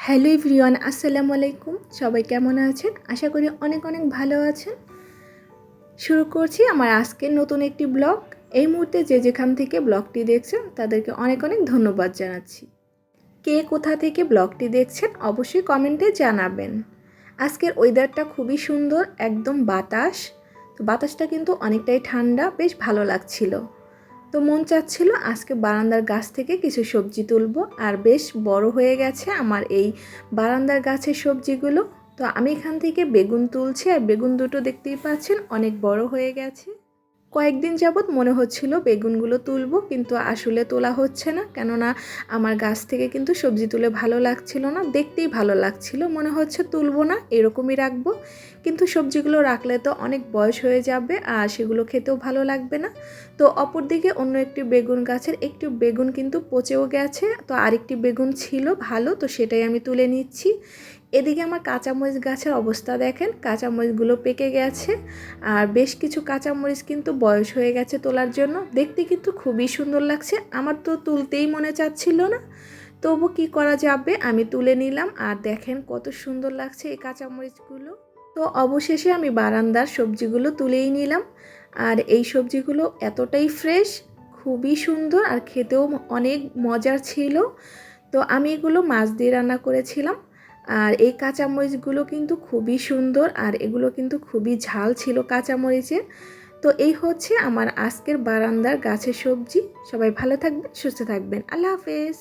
Hello everyone, আসসালামু আলাইকুম। সবাই কেমন আছেন? আশা করি অনেক অনেক ভালো আছেন। শুরু করছি আমার আজকের নতুন একটি ব্লগ। এই মুহূর্তে যে যেখান থেকে ব্লগটি দেখছেন তাদেরকে অনেক অনেক ধন্যবাদ জানাচ্ছি। কে কোথা থেকে ব্লগটি দেখছেন অবশ্যই কমেন্টে জানাবেন। আজকের ওয়েদারটা খুবই সুন্দর, একদম বাতাস। তো বাতাসটা কিন্তু অনেকটাই ঠান্ডা, বেশ ভালো লাগছিল। তো মন চাচ্ছিল আজকে বারান্দার গাছ থেকে কিছু সবজি তুলবো, আর বেশ বড় হয়ে গেছে আমার এই বারান্দার গাছের সবজিগুলো। তো আমি এখান থেকে বেগুন তুলছি, আর বেগুন দুটো দেখতেই পাচ্ছেন অনেক বড় হয়ে গেছে। কয়েকদিন যাবৎ মনে হচ্ছিল বেগুনগুলো তুলবো, কিন্তু আসলে তোলা হচ্ছে না, কেননা আমার গাছ থেকে কিন্তু সবজি তুলে ভালো লাগছিল না, দেখতেই ভালো লাগছিল, মনে হচ্ছে তুলবো না, এরকমই রাখবো। কিন্তু সবজিগুলো রাখলে তো অনেক বয়স হয়ে যাবে, আর সেগুলো খেতেও ভালো লাগবে না। তো অপরদিকে অন্য একটি বেগুন গাছের একটি বেগুন কিন্তু পচেও গেছে, তো আরেকটি বেগুন ছিল ভালো, তো সেটাই আমি তুলে নিচ্ছি। এদিকে আমার কাঁচামরিচ গাছের অবস্থা দেখেন, কাঁচামরিচগুলো পেকে গেছে, আর বেশ কিছু কাঁচামরিচ কিন্তু বয়স হয়ে গেছে তোলার জন্য। দেখতে কিন্তু খুবই সুন্দর লাগছে, আমার তো তুলতেই মনে চাচ্ছিল না, তবু কি করা যাবে, আমি তুলে নিলাম। আর দেখেন কত সুন্দর লাগছে এই কাঁচামরিচগুলো। তো অবশেষে আমি বারান্দার সবজিগুলো তুলেই নিলাম, আর এই সবজিগুলো এতটাই ফ্রেশ, খুবই সুন্দর, আর খেতেও অনেক মজার ছিল। তো আমি এগুলো মাছ দিয়ে রান্না করেছিলাম। আর এই কাঁচামরিচগুলো কিন্তু খুবই সুন্দর, আর এগুলো কিন্তু খুবই ঝাল ছিল কাঁচামরিচের। তো এই হচ্ছে আমার আজকের বারান্দার গাছের সবজি। সবাই ভালো থাকবেন, সুস্থ থাকবেন। আল্লাহ হাফেজ।